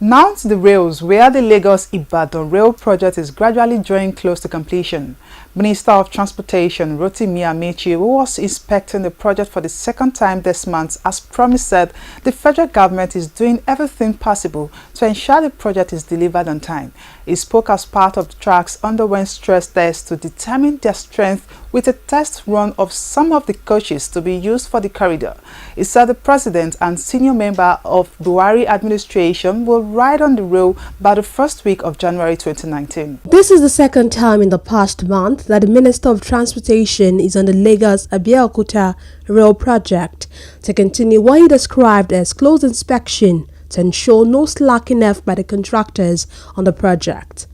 Mount the Rails, where the Lagos-Ibadan rail project is gradually drawing close to completion. Minister of Transportation Rotimi Amaechi, who was inspecting the project for the second time this month, has promised that the federal government is doing everything possible to ensure the project is delivered on time. He spoke as part of the tracks underwent stress tests to determine their strength with a test run of some of the coaches to be used for the corridor. He said the president and senior member of Buhari administration will ride on the rail by the first week of January 2019. This is the second time in the past month that the Minister of Transportation is on the Lagos-Abeokuta rail project to continue what he described as close inspection to ensure no slacking left by the contractors on the project.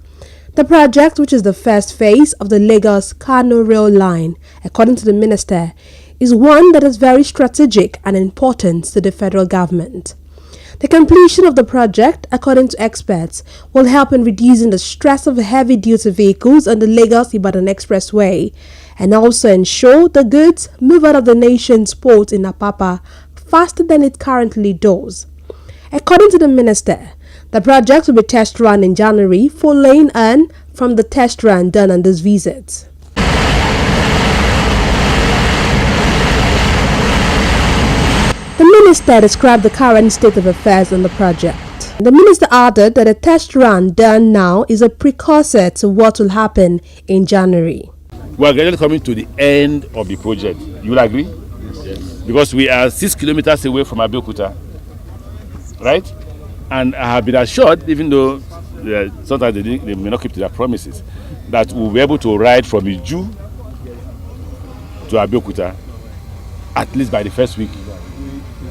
The project, which is the first phase of the Lagos-Kano rail line, according to the minister, is one that is very strategic and important to the federal government. The completion of the project, according to experts, will help in reducing the stress of heavy-duty vehicles on the Lagos-Ibadan Expressway and also ensure the goods move out of the nation's port in Apapa faster than it currently does. According to the minister, the project will be test run in January, following on from the test run done on this visit. The minister described the current state of affairs on the project. The minister added that a test run done now is a precursor to what will happen in January. We are gradually coming to the end of the project. You will agree? Yes. Because we are 6 kilometers away from Abeokuta, right? And I have been assured, even though sometimes they may not keep to their promises, that we'll be able to ride from Iju to Abeokuta at least by the first week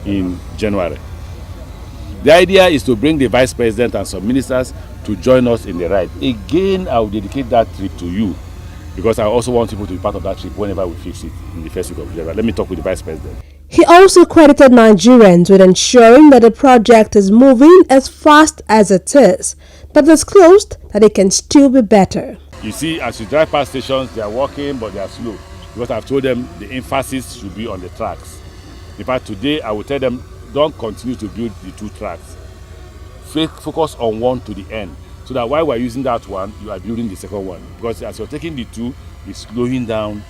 in January. The idea is to bring the vice president and some ministers to join us in the ride. Again, I will dedicate that trip to you because I also want people to be part of that trip whenever we fix it in the first week of January. Let me talk with the vice president. He also credited Nigerians with ensuring that the project is moving as fast as it is, but disclosed that it can still be better. You see, as you drive past stations, they are walking, but they are slow. Because I've told them the emphasis should be on the tracks. In fact, today I will tell them, don't continue to build the 2 tracks. Focus on one to the end. So that while we're using that one, you are building the second one. Because as you're taking the 2, it's slowing down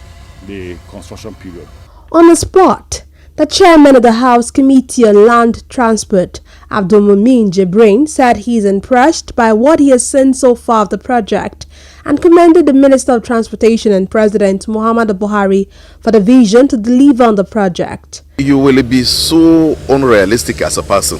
the construction period. On the spot, the chairman of the House Committee on Land Transport, Abdulmumin Jibrin, said he is impressed by what he has seen so far of the project and commended the Minister of Transportation and President Muhammadu Buhari for the vision to deliver on the project. You will be so unrealistic as a person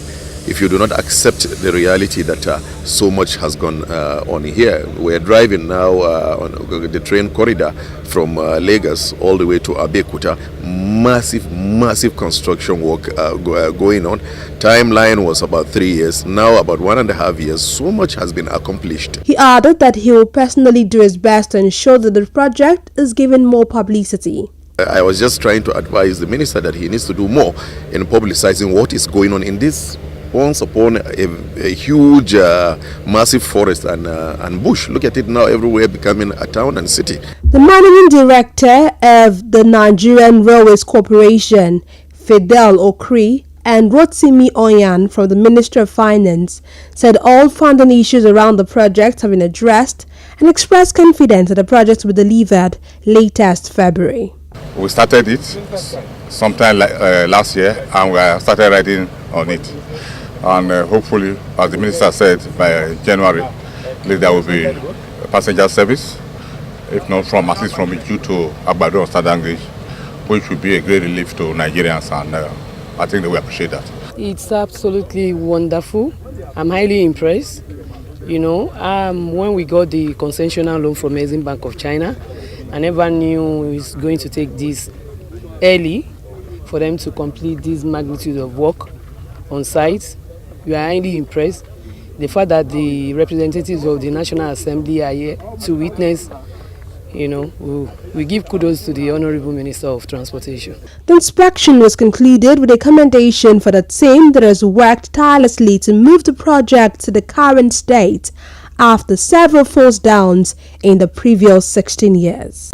if you do not accept the reality that so much has gone on here. We're driving now on the train corridor from Lagos all the way to Abeokuta. Massive construction work going on. Timeline was about 3 years, now about 1.5 years. So much has been accomplished. He added that he will personally do his best to ensure that the project is given more publicity. I was just trying to advise the minister that he needs to do more in publicizing what is going on in this once upon a huge massive forest and bush. Look at it now, everywhere becoming a town and city. The managing director of the Nigerian Railways Corporation, Fidel Okri, and Rotimi Oyan from the Ministry of Finance said all funding issues around the project have been addressed and expressed confidence that the project will be delivered latest February. We started it sometime last year and we started riding on it. And hopefully, as the minister said, by January, there will be a passenger service, if not at least from Iju to Agbado or Sadangri, which will be a great relief to Nigerians, and I think they will appreciate that. It's absolutely wonderful. I'm highly impressed. You know, when we got the concessional loan from Exim Bank of China, I never knew it's going to take this early for them to complete this magnitude of work on site. We are highly impressed. The fact that the representatives of the National Assembly are here to witness, you know, we give kudos to the Honorable Minister of Transportation. The inspection was concluded with a commendation for the team that has worked tirelessly to move the project to the current state after several falls downs in the previous 16 years.